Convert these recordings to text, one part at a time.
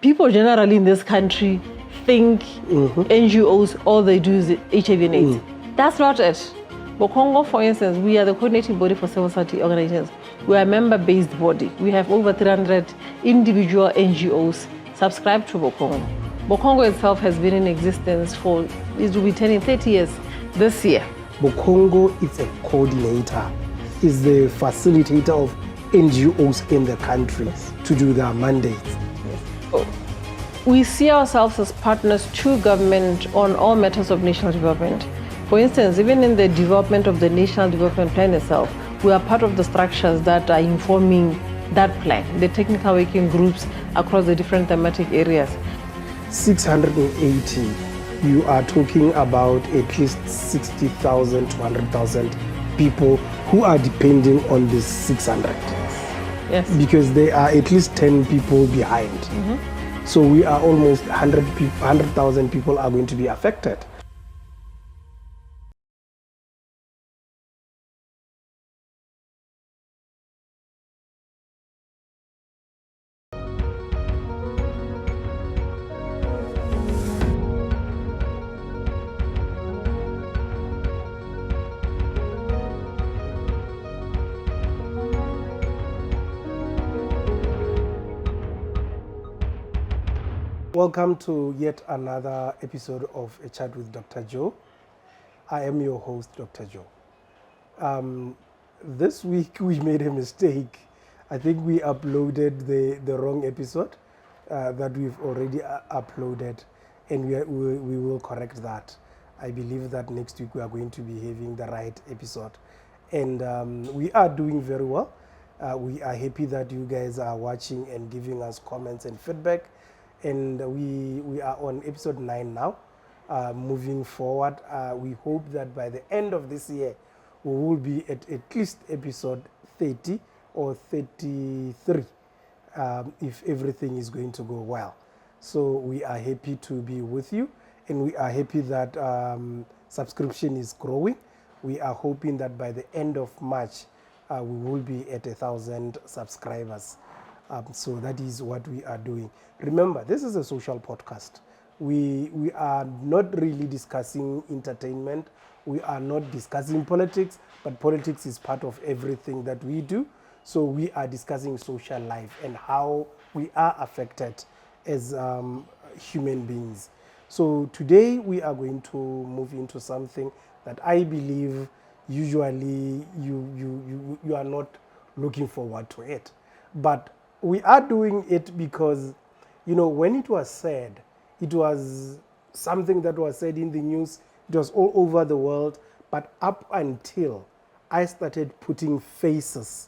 people generally in this country think NGOs, all they do is HIV and AIDS. That's not it. BOCONGO, for instance, we are the coordinating body for civil society organizations. We are a member-based body. We have over 300 individual NGOs subscribed to BOCONGO. BOCONGO itself has been in existence for, it will be turning 30 years this year. BOCONGO is a coordinator, is the facilitator of NGOs in the country to do their mandates. We see ourselves as partners to government on all matters of national development. For instance, even in the development of the National Development Plan itself, we are part of the structures that are informing that plan, the technical working groups across the different thematic areas. 680, you are talking about at least 60,000 to 100,000 people who are depending on this 600. Yes. Because there are at least 10 people behind. So we are almost 100,000 people are going to be affected. Welcome to yet another episode of A Chat with Dr. Joe. I am your host, Dr. Joe. This week we made a mistake. I think we uploaded the wrong episode that we've already uploaded, and we will correct that. I believe that next week we are going to be having the right episode. And we are doing very well. We are happy that you guys are watching and giving us comments and feedback. And we are on episode 9 now. Moving forward, we hope that by the end of this year, we will be at least episode 30 or 33, if everything is going to go well. So we are happy to be with you, and we are happy that subscription is growing. We are hoping that by the end of March, we will be at 1,000 subscribers. So that is what we are doing. Remember, this is a social podcast. We are not really discussing entertainment. We are not discussing politics, but politics is part of everything that we do. So we are discussing social life and how we are affected as human beings. So today we are going to move into something that I believe usually you are not looking forward to it. But we are doing it because, you know, when it was said, it was something that was said in the news, it was all over the world, but up until I started putting faces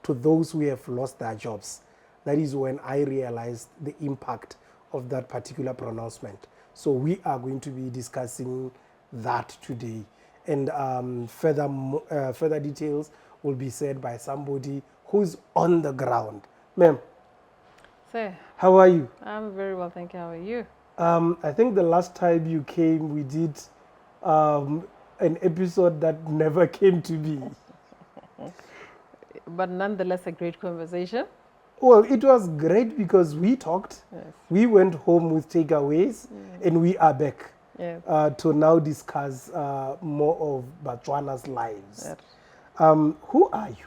to those who have lost their jobs, that is when I realized the impact of that particular pronouncement. So we are going to be discussing that today. And further details will be said by somebody who's on the ground. Ma'am, how are you? I'm very well, thank you. How are you? I think the last time you came, we did an episode that never came to be. But nonetheless, a great conversation. Well, it was great because we talked. Yes. We went home with takeaways, and we are back to now discuss more of Botswana's lives. Yes. Who are you?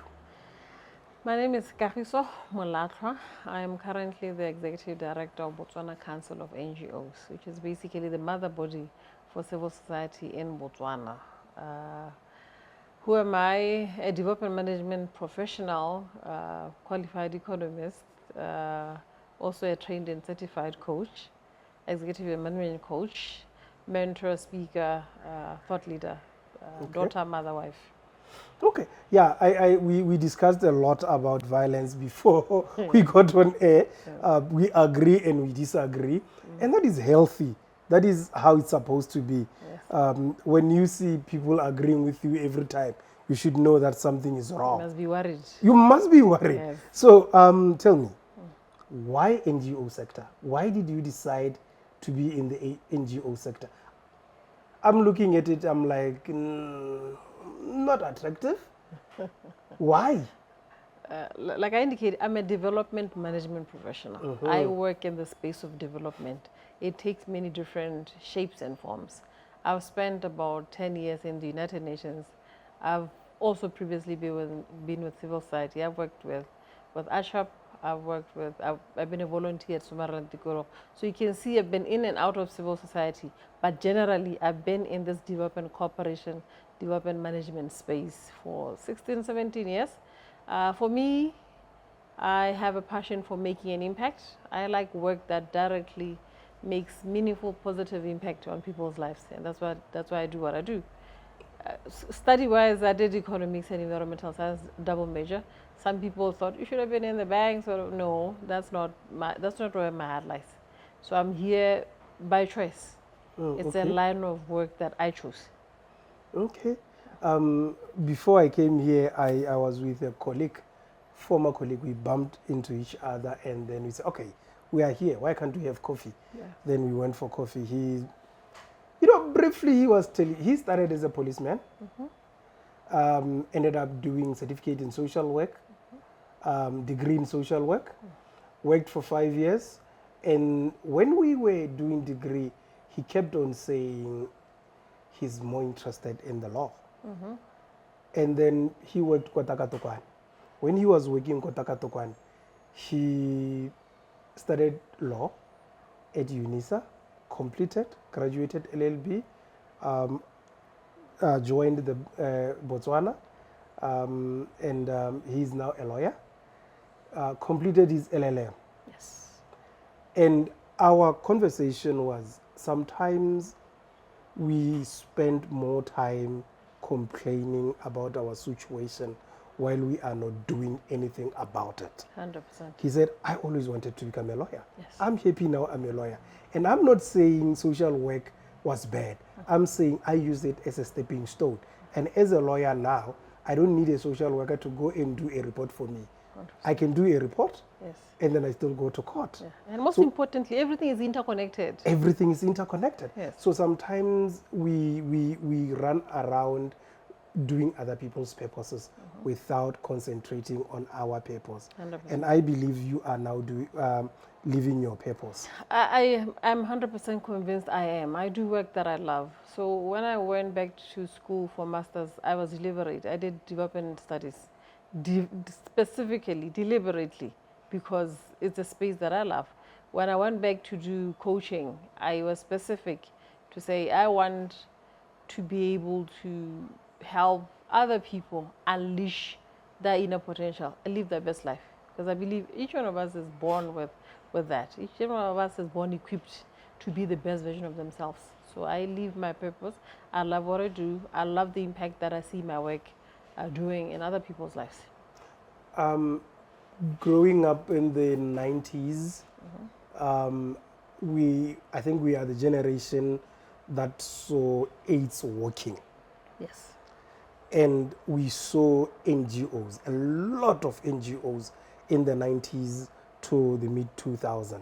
My name is Kagiso Molatlhwa. I am currently the Executive Director of Botswana Council of NGOs, which is basically the mother body for civil society in Botswana. Who am I? A development management professional, qualified economist, also a trained and certified coach, executive and management coach, mentor, speaker, thought leader, daughter, mother, wife. Okay, yeah, we discussed a lot about violence before we got on air. We agree and we disagree, and that is healthy. That is how it's supposed to be. Yes. When you see people agreeing with you every time, you should know that something is wrong. You must be worried. You must be worried. Yes. So tell me, why NGO sector? Why did you decide to be in the NGO sector? I'm looking at it, I'm like, not attractive. Why? like I indicated, I'm a development management professional. I work in the space of development. It takes many different shapes and forms. I've spent about 10 years in the United Nations. I've also previously been with civil society. I've worked with ASHAP. I've been a volunteer at Somaliland Tikoro. So you can see I've been in and out of civil society, but generally I've been in this development cooperation, development management space for 16, 17 years. For me, I have a passion for making an impact. I like work that directly makes meaningful, positive impact on people's lives, and that's why I do what I do. Study-wise, I did economics and environmental science double major. Some people thought you should have been in the banks, or no, that's not where my heart lies. So I'm here by choice. It's a line of work that I chose. Okay. Before I came here, I was with a colleague, former colleague. We bumped into each other, and then we said, okay, we are here. Why can't we have coffee? Yeah. Then we went for coffee. Briefly, he was telling, he started as a policeman, ended up doing certificate in social work, degree in social work, worked for 5 years. And when we were doing degree, he kept on saying he's more interested in the law. And then he worked Kotakatokwan. When he was working Kotakatokwan, he studied law at UNISA, completed, graduated LLB, joined the Botswana, and he's now a lawyer, completed his LLM. Yes. And our conversation was, sometimes we spend more time complaining about our situation while we are not doing anything about it. 100%. He said, I always wanted to become a lawyer. Yes. I'm happy now I'm a lawyer. And I'm not saying social work was bad. I'm saying I use it as a stepping stone. And as a lawyer now, I don't need a social worker to go and do a report for me. 100%. I can do a report, yes, and then I still go to court. Yeah. And most importantly, everything is interconnected. Everything is interconnected. Yes. So sometimes we run around doing other people's purposes without concentrating on our purpose. 100%. And I believe you are now living your purpose. I'm 100% convinced I am. I do work that I love. So when I went back to school for masters, I was deliberate. I did development studies, specifically, deliberately, because it's a space that I love. When I went back to do coaching, I was specific to say I want to be able to help other people unleash their inner potential and live their best life. Because I believe each one of us is born with that. Each one of us is born equipped to be the best version of themselves. So I live my purpose. I love what I do. I love the impact that I see my work doing in other people's lives. Growing up in the 90s, I think we are the generation that saw AIDS working. Yes. And we saw NGOs, a lot of NGOs in the 90s to the mid 2000s.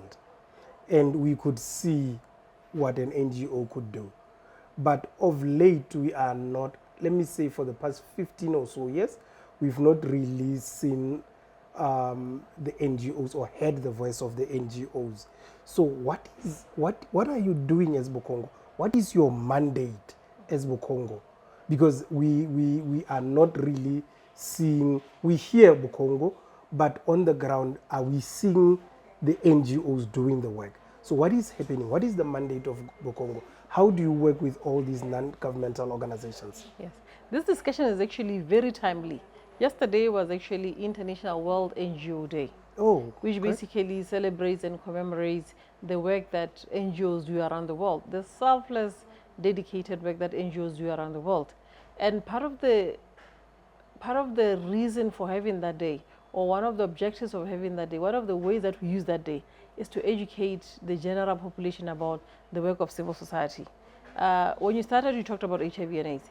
And we could see what an NGO could do. But of late, we are not, let me say for the past 15 or so years, we've not really seen the NGOs or heard the voice of the NGOs. So what are you doing as BOCONGO? What is your mandate as BOCONGO? Because we are not really seeing, we hear BOCONGO, but on the ground, are we seeing the NGOs doing the work? So what is happening? What is the mandate of BOCONGO? How do you work with all these non-governmental organizations? Yes, this discussion is actually very timely. Yesterday was actually International World NGO Day, which basically celebrates and commemorates the work that NGOs do around the world, the selfless, dedicated work that NGOs do around the world. And part of the reason for having that day, or one of the objectives of having that day, one of the ways that we use that day, is to educate the general population about the work of civil society. When you started, you talked about HIV and AIDS.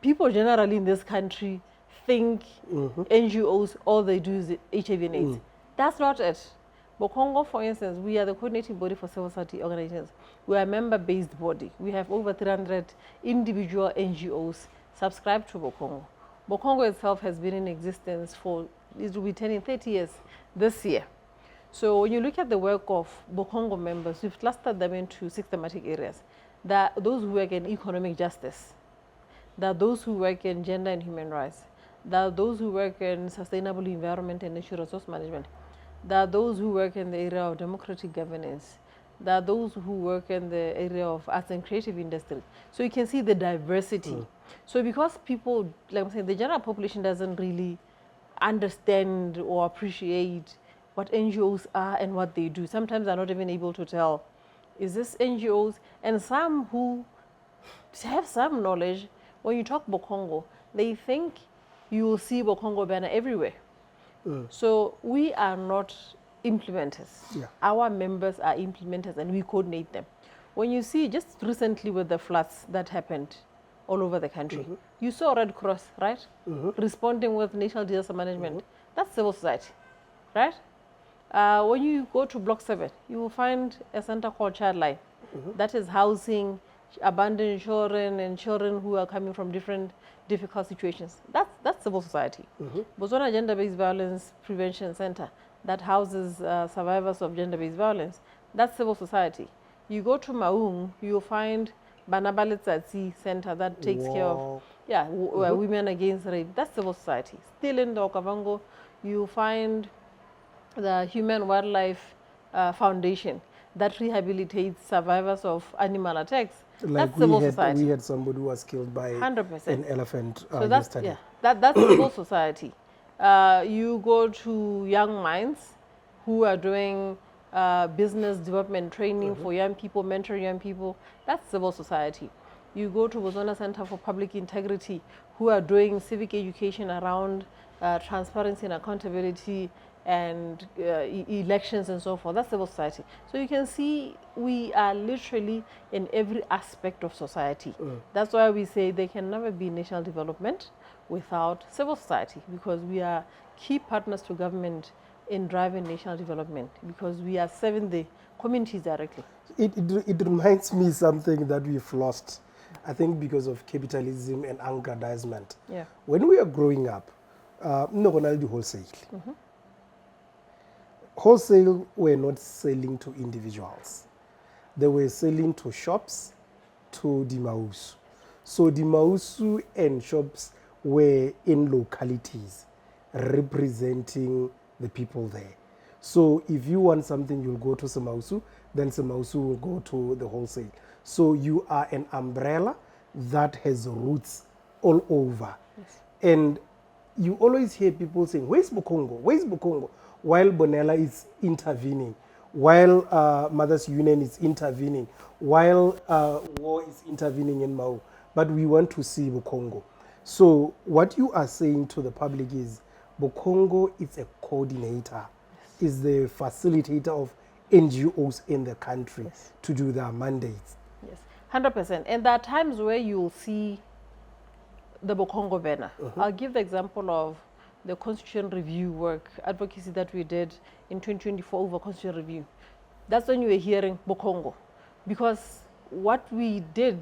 People generally in this country think NGOs, all they do is HIV and AIDS. That's not it. BOCONGO, for instance, we are the coordinating body for civil society organizations. We are a member-based body. We have over 300 individual NGOs subscribed to BOCONGO. BOCONGO itself has been in existence for It will be turning 30 years this year. So when you look at the work of BOCONGO members, we've clustered them into 6 thematic areas. There are those who work in economic justice. There are those who work in gender and human rights. There are those who work in sustainable environment and natural resource management. There are those who work in the area of democratic governance. There are those who work in the area of arts and creative industry. So you can see the diversity. So because people, like I'm saying, the general population doesn't really understand or appreciate what NGOs are and what they do. Sometimes they're not even able to tell, is this NGOs? And some who have some knowledge, when you talk BOCONGO, they think you will see BOCONGO banner everywhere. So we are not implementers. Yeah. Our members are implementers and we coordinate them. When you see just recently with the floods that happened all over the country, you saw Red Cross, right? Responding with national disaster management. That's civil society, right? When you go to Block 7, you will find a center called Childline. That is housing abandoned children and children who are coming from different difficult situations. That's civil society. Botswana Gender-Based Violence Prevention Center that houses survivors of gender-based violence. That's civil society. You go to Maung, you'll find Bana ba Letsatsi Center that takes care of women against rape. That's civil society. Still in the Okavango, you find the Human Wildlife Foundation that rehabilitates survivors of animal attacks. Like that's civil society. We had somebody who was killed by 100%. an elephant So that's, yesterday. That's civil society. You go to Young Minds, who are doing business development training for young people, mentoring young people. That's civil society. You go to Botswana Center for Public Integrity, who are doing civic education around transparency and accountability and elections and so forth. That's civil society. So you can see we are literally in every aspect of society. That's why we say there can never be national development without civil society, because we are key partners to government in driving national development, because we are serving the communities directly. It reminds me something that we've lost, I think, because of capitalism and aggrandizement. Yeah. When we are growing up, no one will do wholesale. Wholesale were not selling to individuals. They were selling to shops, to the Mausu. So the Mausu and shops were in localities representing the people there. So if you want something, you'll go to Semausu, then Semausu will go to the wholesale. So you are an umbrella that has roots all over. Yes. And you always hear people saying, where's BOCONGO? Where's BOCONGO? While Bonella is intervening, while Mothers Union is intervening, while War is intervening in Mau. But we want to see BOCONGO. So what you are saying to the public is, BOCONGO is a coordinator, is the facilitator of NGOs in the country to do their mandates. Yes, 100%. And there are times where you'll see the BOCONGO banner. I'll give the example of the Constitution Review work, advocacy that we did in 2024 over Constitution Review. That's when you were hearing BOCONGO. Because what we did,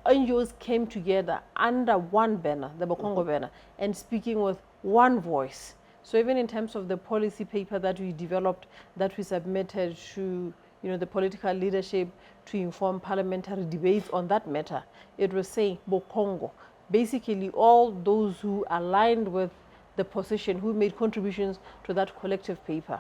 NGOs came together under one banner, the BOCONGO banner, and speaking with one voice. So even in terms of the policy paper that we developed, that we submitted to the political leadership to inform parliamentary debates on that matter, it was saying BOCONGO. Basically, all those who aligned with the position, who made contributions to that collective paper,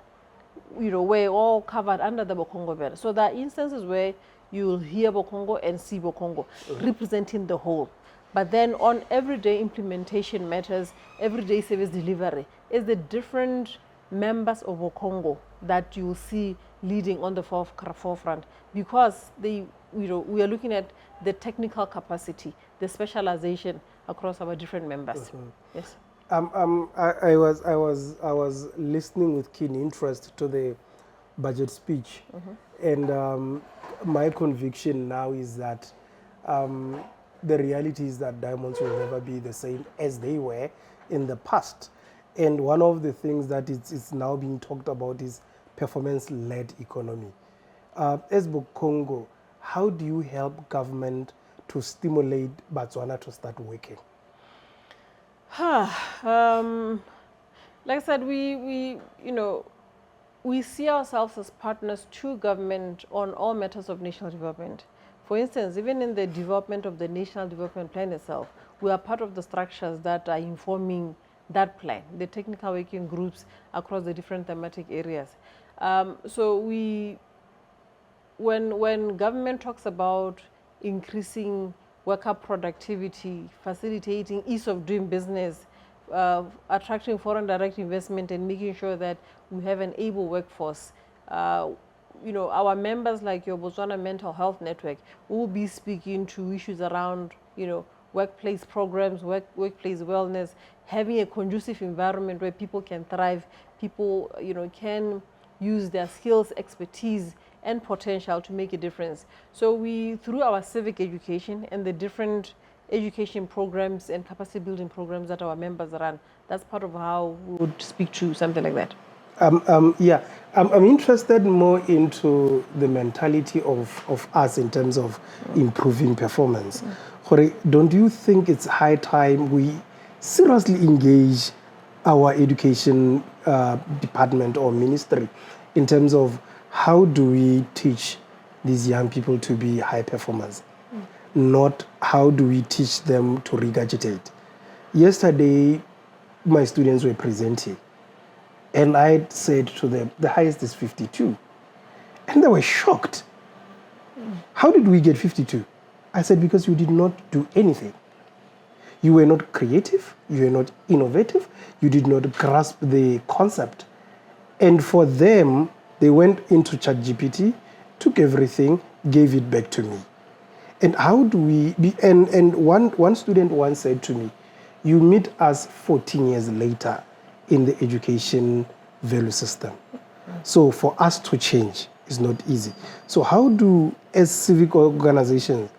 were all covered under the BOCONGO banner. So there are instances where you will hear BOCONGO and see BOCONGO representing the whole. But then on everyday implementation matters, everyday service delivery, is the different members of BOCONGO that you will see leading on the forefront, because we are looking at the technical capacity, the specialization across our different members. Yes. I was listening with keen interest to the budget speech, and my conviction now is that the reality is that diamonds will never be the same as they were in the past. And one of the things that is now being talked about is performance-led economy. As BOCONGO, how do you help government to stimulate Botswana to start working? Like I said, we see ourselves as partners to government on all matters of national development. For instance, even in the development of the National Development Plan itself, we are part of the structures that are informing that plan, the technical working groups across the different thematic areas. So when government talks about increasing worker productivity, facilitating ease of doing business, attracting foreign direct investment, and making sure that we have an able workforce, our members like your Botswana Mental Health Network will be speaking to issues around, workplace programs, workplace wellness, having a conducive environment where people can thrive, people, can use their skills, expertise, and potential to make a difference. So through our civic education and the different education programs and capacity building programs that our members run, that's part of how we would speak to something like that. I'm interested more into the mentality of us in terms of improving performance. Don't you think it's high time we seriously engage our education department or ministry in terms of how do we teach these young people to be high performers, not how do we teach them to regurgitate? Yesterday, my students were presenting, and I said to them, the highest is 52. And they were shocked. How did we get 52? I said, because you did not do anything. You were not creative, you were not innovative, you did not grasp the concept. And for them, they went into ChatGPT, took everything, gave it back to me. And how do we be, and one student once said to me, you meet us 14 years later in the education value system. So for us to change is not easy. So how do, as civic organizations,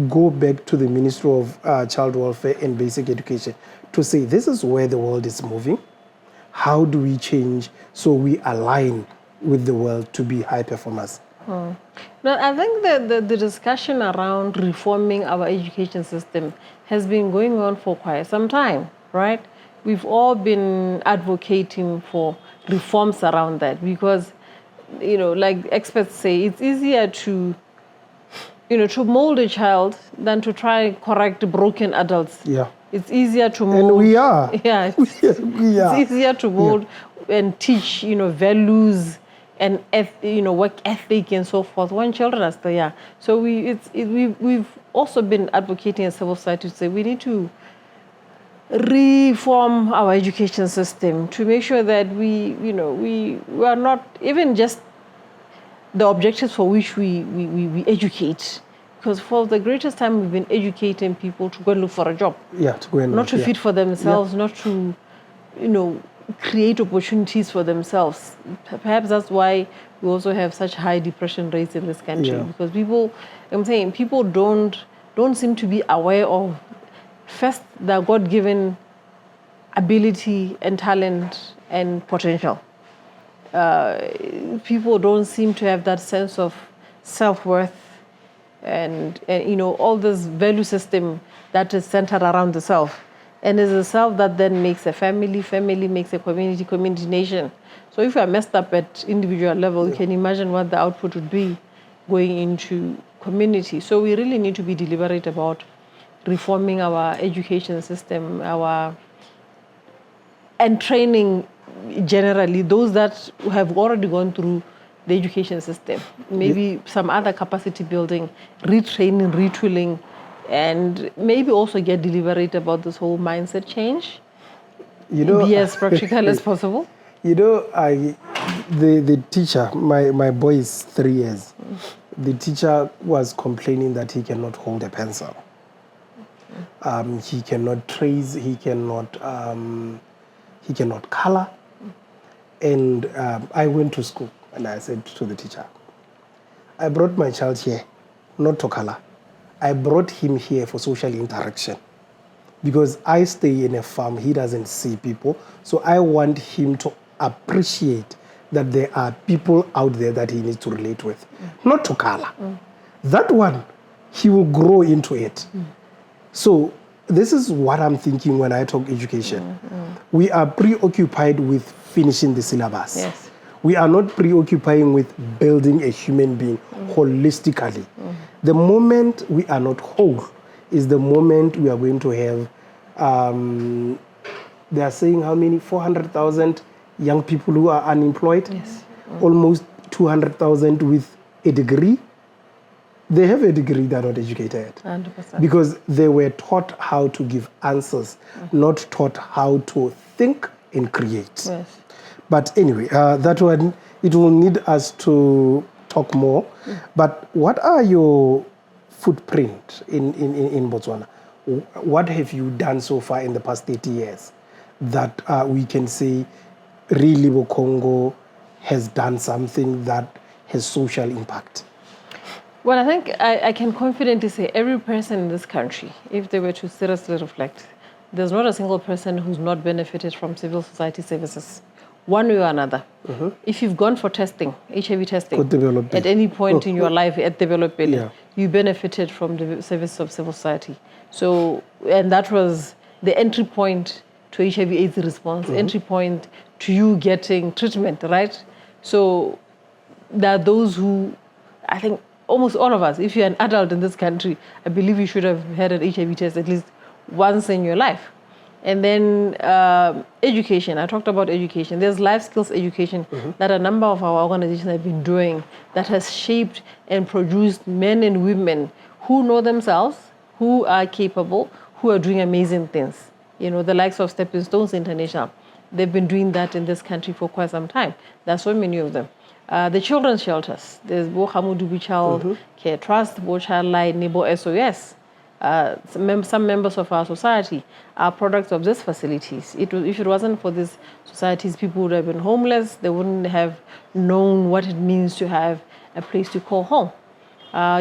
go back to the Ministry of Child Welfare and Basic Education to say, this is where the world is moving. How do we change so we align with the world to be high performers? No, I think the discussion around reforming our education system has been going on for quite some time, right? We've all been advocating for reforms around that because, like experts say, it's easier to mold a child than to try and correct broken adults. Yeah. It's easier to mold. And we are. Yeah. We are. It's easier to mold and teach, values and work ethic and so forth when children are still young. So we've also been advocating as civil society to say we need to reform our education system to make sure that we are not even just the objectives for which we educate. Because for the greatest time, we've been educating people to go and look for a job. Yeah, to go and not to feed for themselves, not to, create opportunities for themselves. Perhaps that's why we also have such high depression rates in this country. Because people don't seem to be aware of, first, their God-given ability and talent and potential. People don't seem to have that sense of self-worth and all this value system that is centered around the self. And it's the self that then makes a family makes a community, nation. So if you are messed up at individual level, you can imagine what the output would be going into community. So we really need to be deliberate about reforming our education system, and training generally those that have already gone through the education system. Maybe some other capacity building, retraining, retooling, and maybe also get deliberate about this whole mindset change. Be as practical as possible. The teacher, my boy is 3 years. The teacher was complaining that he cannot hold a pencil. He cannot trace, he cannot color. And I went to school and I said to the teacher, I brought my child here not to color. I brought him here for social interaction. Because I stay in a farm, he doesn't see people. So I want him to appreciate that there are people out there that he needs to relate with, not to color. That one, he will grow into it. So this is what I'm thinking when I talk education. We are preoccupied with finishing the syllabus. Yes. We are not preoccupying with building a human being holistically. The moment we are not whole is the moment we are going to have, they are saying how many? 400,000 young people who are unemployed. Yes. Almost 200,000 with a degree. They have a degree, they're not educated. 100%. Because they were taught how to give answers, not taught how to think and create. Yes. But anyway, that one, it will need us to talk more. But what are your footprint in Botswana? What have you done so far in the past 30 years that we can say really BOCONGO has done something that has social impact? Well, I think I can confidently say every person in this country, if they were to seriously reflect, there's not a single person who's not benefited from civil society services, one way or another. If you've gone for testing, HIV testing, at any point in your life at development, you benefited from the service of civil society. So, and that was the entry point to HIV/AIDS response, entry point to you getting treatment, right? So there are those who, I think, almost all of us, if you're an adult in this country, I believe you should have had an HIV test at least once in your life. And then education, I talked about education. There's life skills education that a number of our organizations have been doing that has shaped and produced men and women who know themselves, who are capable, who are doing amazing things. You know, the likes of Stepping Stones International, they've been doing that in this country for quite some time. There are so many of them. The children's shelters, there's Bohamudubi Child Care Trust, Bo Child Line, Nebo SOS. Some members of our society are products of these facilities. If it wasn't for these societies, people would have been homeless. They wouldn't have known what it means to have a place to call home.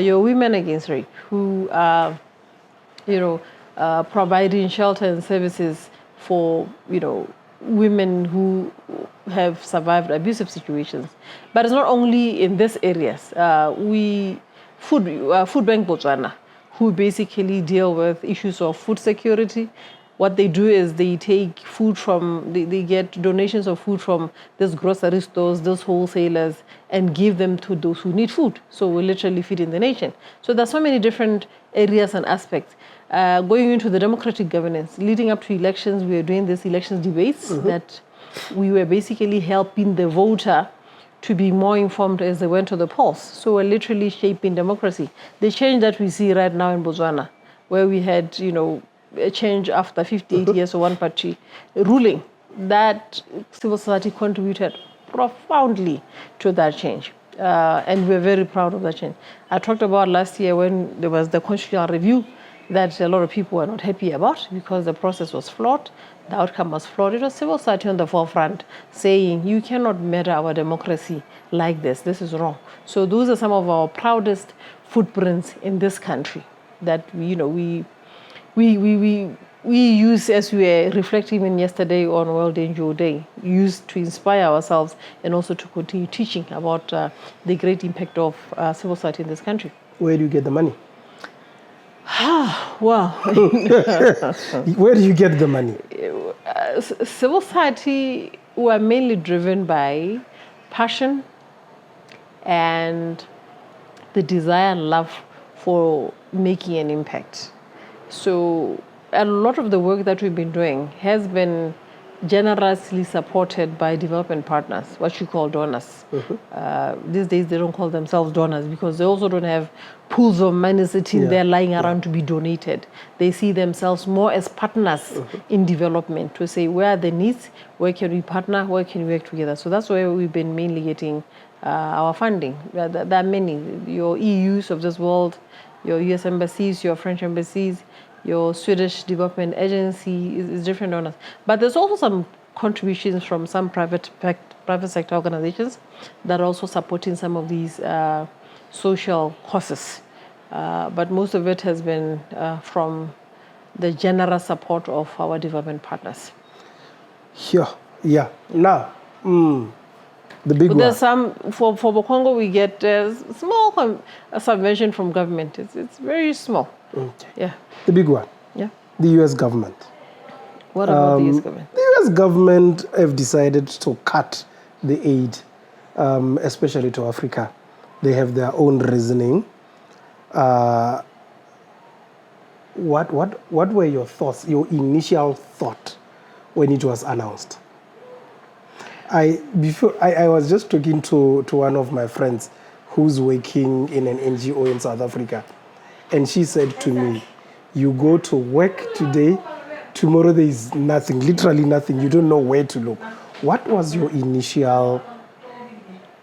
Your Women Against Rape, who are, providing shelter and services for, women who have survived abusive situations. But it's not only in these areas. Food Bank Botswana, who basically deal with issues of food security. What they do is they take food they get donations of food from these grocery stores, these wholesalers, and give them to those who need food. So we're literally feeding the nation. So there's so many different areas and aspects. Going into the democratic governance, leading up to elections, we were doing these elections debates that we were basically helping the voter to be more informed as they went to the polls. So we're literally shaping democracy. The change that we see right now in Botswana, where we had, a change after 58 years of one party ruling, that civil society contributed profoundly to that change. And we're very proud of that change. I talked about last year when there was the constitutional review that a lot of people were not happy about because the process was flawed, the outcome was flawed. It was civil society on the forefront saying, you cannot measure our democracy like this. This is wrong. So those are some of our proudest footprints in this country that we use, as we were reflecting even yesterday on World NGO Day, used to inspire ourselves and also to continue teaching about the great impact of civil society in this country. Where do you get the money? Wow. Where do you get the money? Civil society were mainly driven by passion and the desire and love for making an impact. So a lot of the work that we've been doing has been generously supported by development partners, what you call donors. These days they don't call themselves donors because they also don't have pools of money sitting there lying around to be donated. They see themselves more as partners in development to say, where are the needs, where can we partner, where can we work together. So that's where we've been mainly getting our funding. There are many, your EUs of this world, your US embassies, your French embassies, your Swedish Development Agency is different donors. But there's also some contributions from some private sector organizations that are also supporting some of these social causes. But most of it has been from the general support of our development partners. Yeah. Now, the big one. There's some, for BOCONGO, we get a small subvention from government. It's very small. Okay. Yeah. The big one. Yeah. The U.S. government. What about the US government? The U.S. government have decided to cut the aid, especially to Africa. They have their own reasoning. What were your thoughts, your initial thought when it was announced? I was just talking to one of my friends who's working in an NGO in South Africa, and she said to me, you go to work today, tomorrow there is nothing, literally nothing. You don't know where to look. What was your initial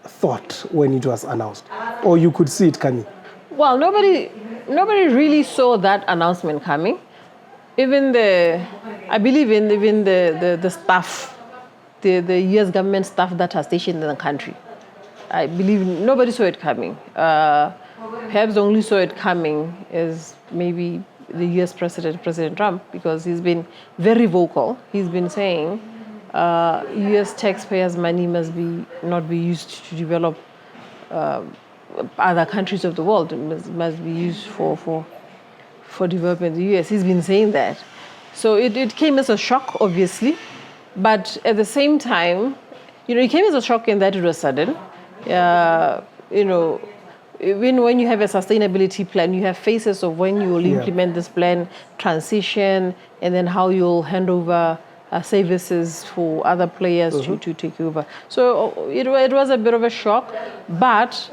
thought when it was announced? Or you could see it coming? Well, nobody really saw that announcement coming. Even the staff, the U.S. government staff that are stationed in the country, I believe nobody saw it coming. Perhaps only saw it coming is maybe the U.S. President Trump, because he's been very vocal. He's been saying U.S. taxpayers' money not be used to develop other countries of the world. It must be used for development in the U.S. He's been saying that. So it came as a shock, obviously, but at the same time, it came as a shock in that it was sudden. Even when you have a sustainability plan, you have phases of when you will implement this plan, transition, and then how you'll hand over services for other players to take over. So it was a bit of a shock, but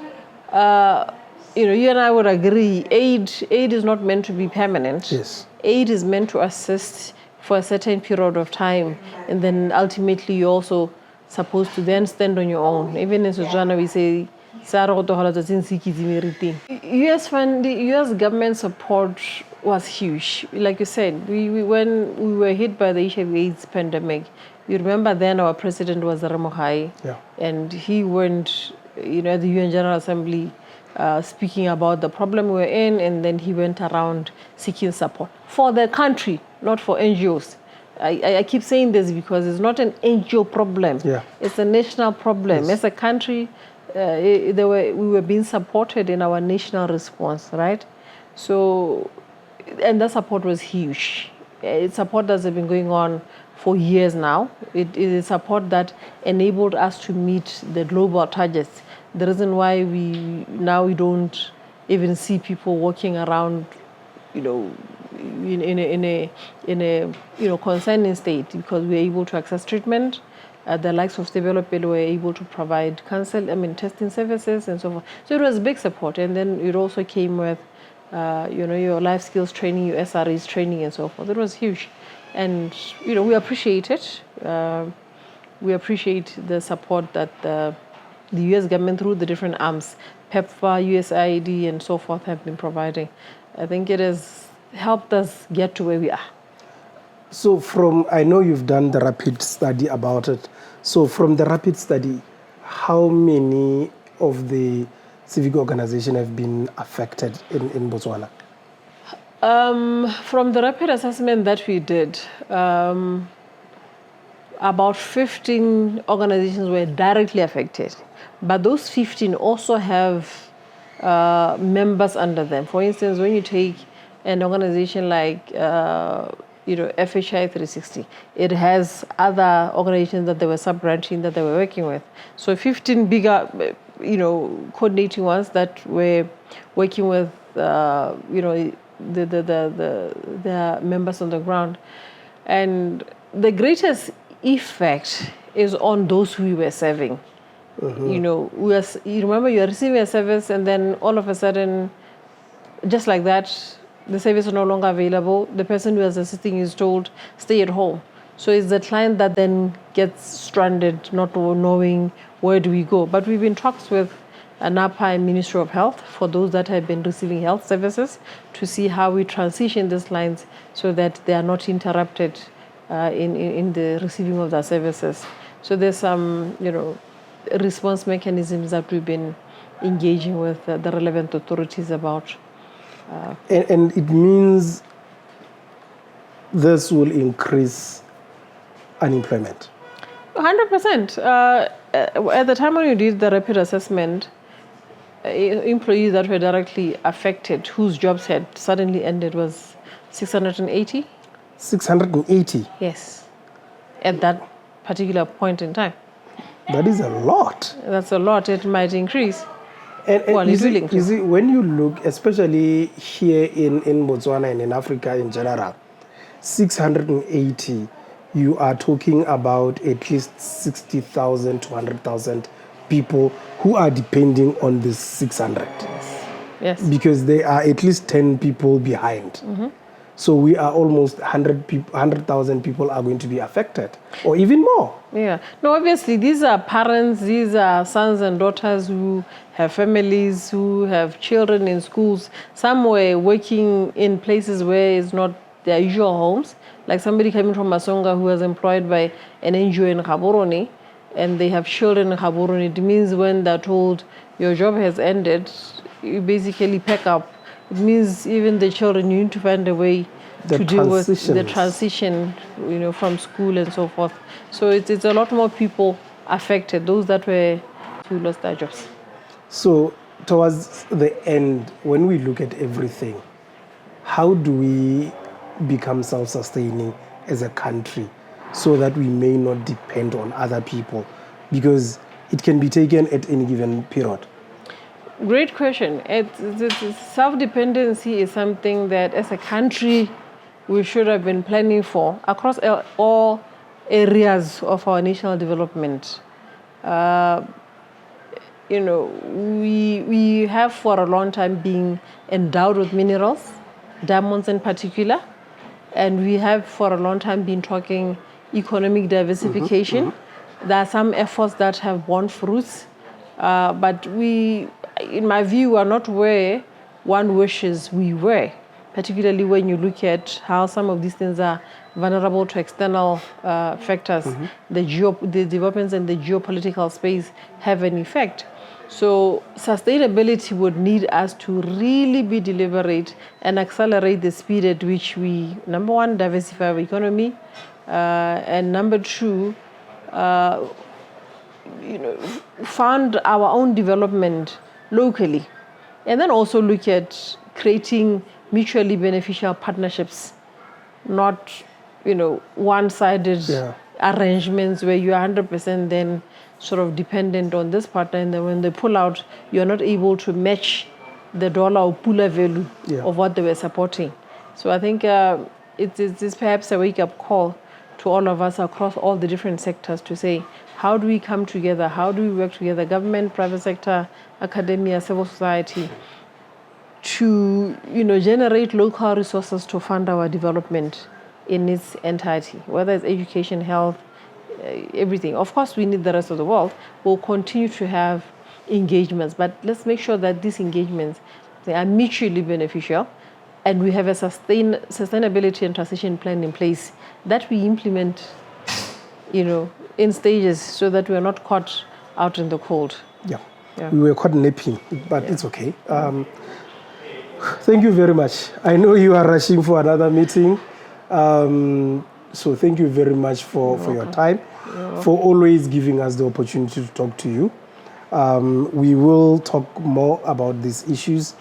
you and I would agree, aid is not meant to be permanent. Yes. Aid is meant to assist for a certain period of time, and then ultimately you're also supposed to then stand on your own. Even in Setswana we say, the U.S. government support was huge. Like you said, when we were hit by the HIV/AIDS pandemic, you remember then our president was Ramohai, and he went, at the UN General Assembly speaking about the problem we were in, and then he went around seeking support for the country, not for NGOs. I keep saying this because it's not an NGO problem. It's a national problem. As a country, we were being supported in our national response, right? So, and that support was huge. It's support that's been going on for years now. It is support that enabled us to meet the global targets. The reason why we don't even see people walking around, in a concerning state, because we're able to access treatment. The likes of development were able to provide testing services and so forth. So it was big support, and then it also came with, your life skills training, your SREs training, and so forth. It was huge, and we appreciate it. We appreciate the support that the U.S. government, through the different arms, PEPFAR, USAID, and so forth, have been providing. I think it has helped us get to where we are. So I know you've done the rapid study about it. So from the rapid study, how many of the civic organizations have been affected in Botswana? From the rapid assessment that we did, about 15 organizations were directly affected. But those 15 also have members under them. For instance, when you take an organization like FHI 360, it has other organizations that they were sub-branching that they were working with. So 15 bigger, coordinating ones that were working with, the members on the ground. And the greatest effect is on those who we were serving. You remember you are receiving a service, and then all of a sudden, just like that, the service is no longer available. The person who is assisting is told, stay at home. So it's the client that then gets stranded, not knowing where do we go. But we've been talks with NAPA and Ministry of Health for those that have been receiving health services to see how we transition these lines so that they are not interrupted in the receiving of their services. So there's some, response mechanisms that we've been engaging with the relevant authorities about. And it means this will increase unemployment. 100%. At the time when you did the rapid assessment, employees that were directly affected, whose jobs had suddenly ended, was 680. 680. Yes, at that particular point in time. That is a lot. That's a lot. It might increase. And Well, it will you increase. see, when you look, especially here in Botswana and in Africa in general, 680, you are talking about at least 60,000 to 100,000 people who are depending on this 600. Yes. Because they are at least 10 people behind. So we are almost 100,000 people are going to be affected, or even more. Yeah. No, obviously, these are parents, these are sons and daughters who have families, who have children in schools. Some were working in places where it's not their usual homes. Like somebody coming from Masonga who was employed by an NGO in Gaborone, and they have children in Gaborone. It means when they're told your job has ended, you basically pack up. It means even the children, you need to find a way to deal with the transition, from school and so forth. So it's a lot more people affected, those that who lost their jobs. So towards the end, when we look at everything, how do we become self-sustaining as a country so that we may not depend on other people? Because it can be taken at any given period. Great question. Self-dependency is something that as a country we should have been planning for across all areas of our national development. We have for a long time been endowed with minerals, diamonds in particular, and we have for a long time been talking economic diversification. There are some efforts that have borne fruits, but we, in my view, are not where one wishes we were, particularly when you look at how some of these things are vulnerable to external factors. The developments in the geopolitical space have an effect. So sustainability would need us to really be deliberate and accelerate the speed at which we, number one, diversify our economy, and number two, fund our own development locally, and then also look at creating mutually beneficial partnerships, not one-sided arrangements where you are 100% then sort of dependent on this partner, and then when they pull out, you're not able to match the dollar or pula value of what they were supporting. So I think it's perhaps a wake-up call to all of us across all the different sectors to say, how do we come together? How do we work together? Government, private sector, academia, civil society, to generate local resources to fund our development in its entirety, whether it's education, health, everything. Of course, we need the rest of the world. We'll continue to have engagements, but let's make sure that these engagements, they are mutually beneficial, and we have a sustainability and transition plan in place that we implement, in stages, so that we are not caught out in the cold. Yeah. We were caught napping, but it's okay. Thank you very much. I know you are rushing for another meeting. So thank you very much for your time, for always giving us the opportunity to talk to you. We will talk more about these issues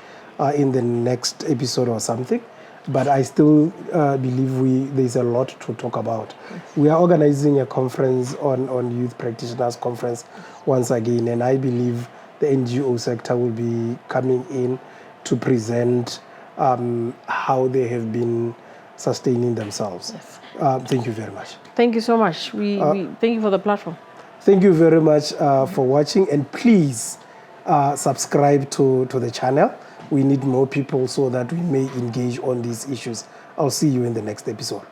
in the next episode or something, but I still believe there's a lot to talk about. We are organizing a conference on Youth Practitioners Conference once again, and I believe the NGO sector will be coming in to present how they have been sustaining themselves. Yes. Thank you very much. Thank you so much. We thank you for the platform. Thank you very much for watching, and please subscribe to the channel. We need more people so that we may engage on these issues. I'll see you in the next episode.